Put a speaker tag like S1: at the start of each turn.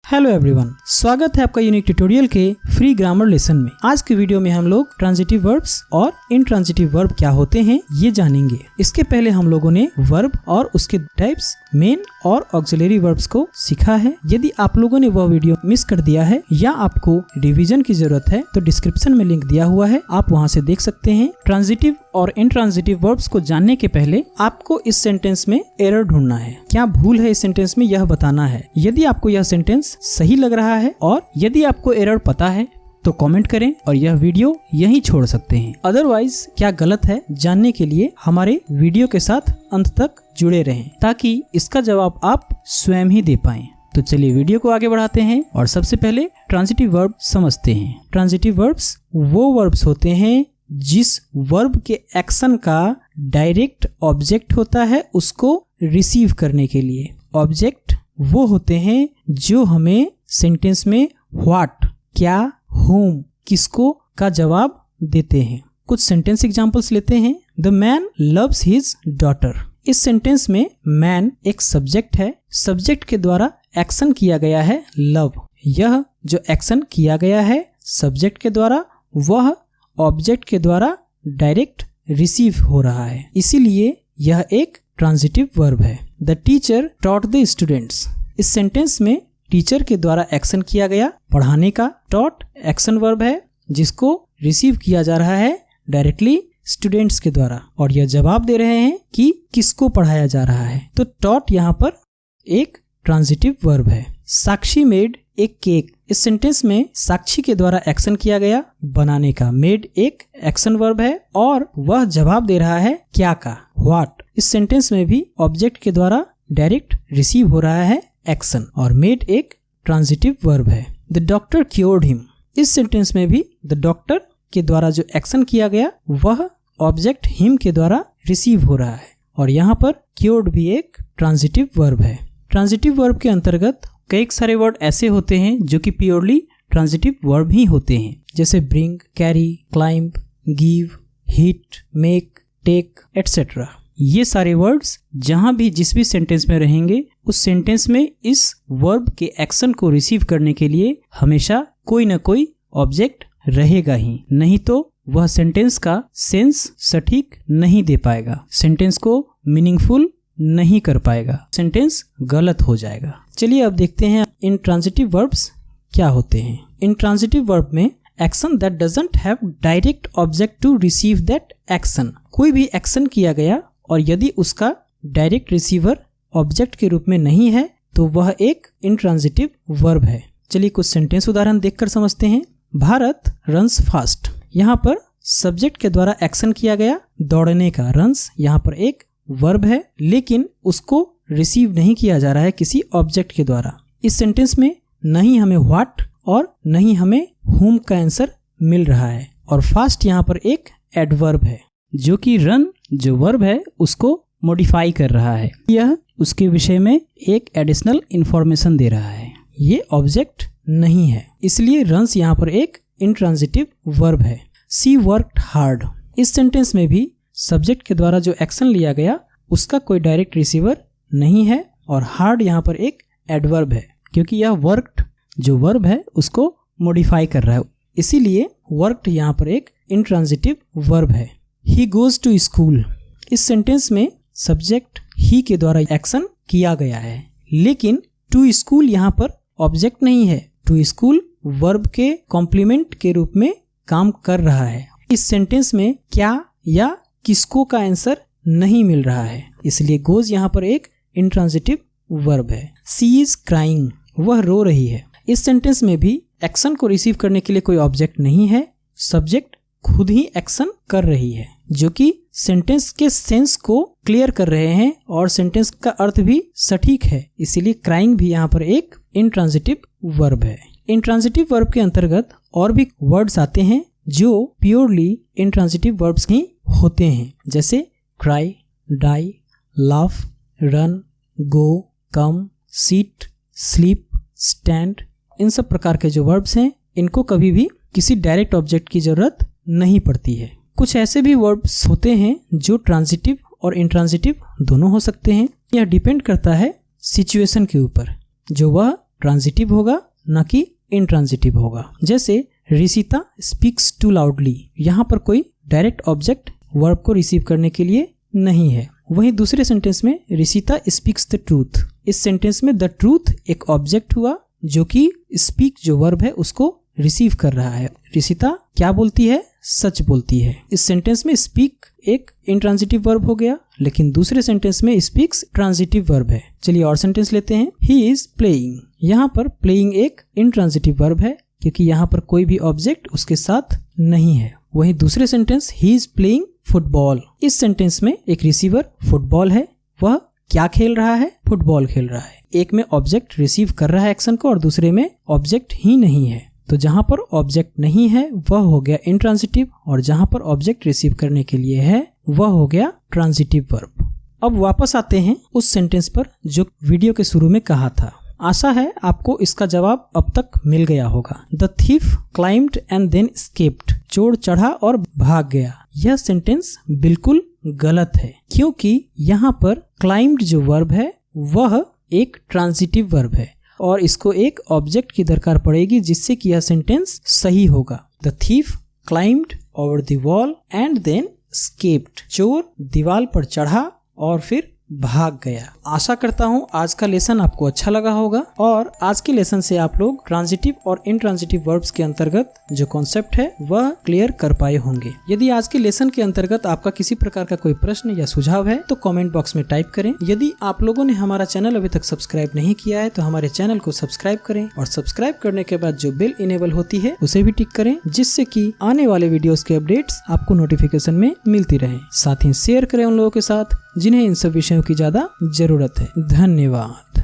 S1: Hello everyone, स्वागत है आपका यूनिक ट्यूटोरियल के फ्री ग्रामर लेसन में। आज के वीडियो में हम लोग ट्रांजिटिव वर्ब्स और इनट्रांजिटिव वर्ब क्या होते हैं ये जानेंगे। इसके पहले हम लोगों ने वर्ब और उसके टाइप्स, मेन और ऑक्सिलरी वर्ब्स को सीखा है। यदि आप लोगों ने वह वीडियो मिस कर दिया है या आपको रिवीजन की जरूरत है तो डिस्क्रिप्शन में लिंक दिया हुआ है, आप वहां से देख सकते हैं। ट्रांजिटिव और इनट्रांजिटिव वर्ब्स को जानने के पहले आपको इस सेंटेंस में एरर ढूंढना है। क्या भूल है इस सेंटेंस में यह बताना है। यदि आपको यह सेंटेंस सही लग रहा है और यदि आपको एरर पता है तो कमेंट करें और यह वीडियो यहीं छोड़ सकते हैं। अदरवाइज क्या गलत है जानने के लिए हमारे वीडियो के साथ अंत तक जुड़े रहें ताकि इसका जवाब आप स्वयं ही दे पाएं। तो चलिए वीडियो को आगे बढ़ाते हैं और सबसे पहले ट्रांजिटिव वर्ब समझते हैं। ट्रांजिटिव वर्ब्स वो वर्ब्स होते हैं जिस वर्ब के एक्शन का डायरेक्ट ऑब्जेक्ट होता है उसको रिसीव करने के लिए। ऑब्जेक्ट वो होते हैं जो हमें सेंटेंस में व्हाट, क्या, whom, किसको का जवाब देते हैं। कुछ सेंटेंस एग्जांपल्स लेते हैं। The man loves his daughter. इस सेंटेंस में मैन एक सब्जेक्ट है। सब्जेक्ट के द्वारा एक्शन किया गया है लव। यह जो एक्शन किया गया है सब्जेक्ट के द्वारा वह ऑब्जेक्ट के द्वारा डायरेक्ट रिसीव हो रहा है, इसीलिए यह एक ट्रांजिटिव वर्ब है। The teacher taught the students. इस सेंटेंस में टीचर के द्वारा एक्शन किया गया पढ़ाने का। टॉट एक्शन वर्ब है जिसको रिसीव किया जा रहा है डायरेक्टली स्टूडेंट्स के द्वारा और यह जवाब दे रहे हैं कि किसको पढ़ाया जा रहा है। तो टॉट यहाँ पर एक ट्रांजिटिव वर्ब है। साक्षी मेड एक केक। इस सेंटेंस में साक्षी के द्वारा एक्शन किया गया बनाने का। मेड एक एक्शन वर्ब है और वह जवाब दे रहा है क्या का, व्हाट। इस सेंटेंस में भी ऑब्जेक्ट के द्वारा डायरेक्ट रिसीव हो रहा है एक्शन और मेड एक ट्रांजिटिव वर्ब है। The doctor cured him. इस सेंटेंस में भी द डॉक्टर के द्वारा जो एक्शन किया गया वह ऑब्जेक्ट हिम के द्वारा रिसीव हो रहा है और यहाँ पर क्योर्ड भी एक ट्रांजिटिव वर्ब है। ट्रांजिटिव वर्ब के अंतर्गत कई सारे वर्ड ऐसे होते हैं जो कि प्योरली ट्रांजिटिव वर्ब ही होते हैं, जैसे bring, carry, climb, give, hit, make, take etcetera. ये सारे वर्ड्स जहां भी जिस भी सेंटेंस में रहेंगे उस सेंटेंस में इस वर्ब के एक्शन को रिसीव करने के लिए हमेशा कोई ना कोई ऑब्जेक्ट रहेगा ही, नहीं तो वह सेंटेंस का सेंस सटीक नहीं दे पाएगा, सेंटेंस को मीनिंगफुल नहीं कर पाएगा, सेंटेंस गलत हो जाएगा। चलिए अब देखते हैं इन ट्रांजिटिव वर्ब्स क्या होते हैं। इन ट्रांजिटिव वर्ब में action that doesn't have direct object to receive that action. कोई भी एक्शन किया गया और यदि उसका डायरेक्ट रिसीवर ऑब्जेक्ट के रूप में नहीं है तो वह एक इनट्रांजिटिव वर्ब है। चलिए कुछ सेंटेंस उदाहरण देखकर समझते हैं। Bharat runs fast. यहाँ पर सब्जेक्ट के द्वारा एक्शन किया गया दौड़ने का। रन्स यहाँ पर एक वर्ब है लेकिन उसको रिसीव नहीं किया जा रहा है किसी ऑब्जेक्ट के द्वारा। इस सेंटेंस में नहीं हमें व्हाट और नहीं हमें whom का आंसर मिल रहा है और फास्ट यहाँ पर एक एडवर्ब है जो कि रन जो वर्ब है उसको मॉडिफाई कर रहा है। यह उसके विषय में एक एडिशनल इंफॉर्मेशन दे रहा है। ये ऑब्जेक्ट नहीं है, इसलिए रन्स यहाँ पर एक इनट्रांजिटिव वर्ब है। सी वर्कड हार्ड। इस सेंटेंस में भी सब्जेक्ट के द्वारा जो एक्शन लिया गया उसका कोई डायरेक्ट रिसीवर नहीं है और हार्ड यहाँ पर एक एडवर्ब है क्योंकि यह वर्कड जो वर्ब है उसको मॉडिफाई कर रहा है, इसीलिए वर्कड यहाँ पर एक इनट्रांजिटिव वर्ब है। He goes to school. इस सेंटेंस में सब्जेक्ट ही के द्वारा एक्शन किया गया है लेकिन टू स्कूल यहाँ पर ऑब्जेक्ट नहीं है। टू स्कूल वर्ब के कॉम्प्लीमेंट के रूप में काम कर रहा है। इस सेंटेंस में क्या या किसको का आंसर नहीं मिल रहा है, इसलिए गोज यहाँ पर एक इनट्रांजिटिव वर्ब है। सी इज क्राइंग। वह रो रही है। इस सेंटेंस में भी एक्शन को रिसीव करने के लिए कोई ऑब्जेक्ट नहीं है, सब्जेक्ट खुद ही एक्शन कर रही है जो कि सेंटेंस के सेंस को क्लियर कर रहे हैं और सेंटेंस का अर्थ भी सटीक है, इसीलिए क्राइंग भी यहाँ पर एक इनट्रांजिटिव वर्ब है। इनट्रांजिटिव वर्ब के अंतर्गत और भी वर्ड्स आते हैं जो प्योरली इनट्रांजिटिव वर्ब्स ही होते हैं, जैसे क्राई, डाई, लाफ, रन, गो, कम, सीट, स्लीप, स्टैंड। इन सब प्रकार के जो वर्ब्स हैं इनको कभी भी किसी डायरेक्ट ऑब्जेक्ट की जरूरत नहीं पड़ती है। कुछ ऐसे भी वर्ब्स होते हैं जो ट्रांजिटिव और इनट्रांजिटिव दोनों हो सकते हैं। यह डिपेंड करता है सिचुएशन के ऊपर। जो वह ट्रांजिटिव होगा ना कि इंट्रांजिटिव होगा। जैसे रिशिता स्पीक्स टू लाउडली, यहाँ पर कोई डायरेक्ट ऑब्जेक्ट वर्ब को रिसीव करने के लिए नहीं है। वहीं दूसरे सेंटेंस में रिशिता स्पीक्स द ट्रूथ, इस सेंटेंस में द ट्रूथ एक ऑब्जेक्ट हुआ जो कि स्पीक जो वर्ब है उसको रिसीव कर रहा है। रिशिता क्या बोलती है? सच बोलती है। इस सेंटेंस में स्पीक एक इंट्रांजिटिव वर्ब हो गया, लेकिन दूसरे सेंटेंस में स्पीक्स ट्रांजिटिव वर्ब है। चलिए और सेंटेंस लेते हैं। ही इज प्लेइंग, यहाँ पर प्लेइंग एक इंट्रांजिटिव वर्ब है क्योंकि यहाँ पर कोई भी ऑब्जेक्ट उसके साथ नहीं है। वहीं दूसरे sentence he is playing football, इस सेंटेंस में एक रिसीवर फुटबॉल है, वह क्या खेल रहा है? फुटबॉल खेल रहा है। एक में ऑब्जेक्ट रिसीव कर रहा है एक्शन को और दूसरे में ऑब्जेक्ट ही नहीं है, तो जहां पर ऑब्जेक्ट नहीं है वह हो गया इंट्रांजिटिव और जहां पर ऑब्जेक्ट रिसीव करने के लिए है वह हो गया ट्रांजिटिव वर्ब। अब वापस आते हैं उस सेंटेंस पर जो वीडियो के शुरू में कहा था। आशा है आपको इसका जवाब अब तक मिल गया होगा। The thief climbed and then escaped, चोर चढ़ा और भाग गया। यह सेंटेंस बिल्कुल गलत है क्योंकि यहाँ पर क्लाइम्ड जो वर्ब है वह एक ट्रांजिटिव वर्ब है और इसको एक ऑब्जेक्ट की दरकार पड़ेगी जिससे कि यह सेंटेंस सही होगा। The thief climbed over the wall and then escaped, चोर दीवार पर चढ़ा और फिर भाग गया। आशा करता हूँ आज का लेसन आपको अच्छा लगा होगा और आज के लेसन से आप लोग ट्रांजिटिव और इंट्रांजिटिव वर्ब्स के अंतर्गत जो कॉन्सेप्ट है वह क्लियर कर पाए होंगे। यदि आज के लेसन के अंतर्गत आपका किसी प्रकार का कोई प्रश्न या सुझाव है तो कमेंट बॉक्स में टाइप करें। यदि आप लोगों ने हमारा चैनल अभी तक सब्सक्राइब नहीं किया है तो हमारे चैनल को सब्सक्राइब करें और सब्सक्राइब करने के बाद जो बेल इनेबल होती है उसे भी टिक करें जिससे कि आने वाले वीडियोस के अपडेट्स आपको नोटिफिकेशन में मिलती रहे। साथ ही शेयर करें उन लोगों के साथ जिन्हें इन सब विषयों की ज्यादा जरूरत है। धन्यवाद।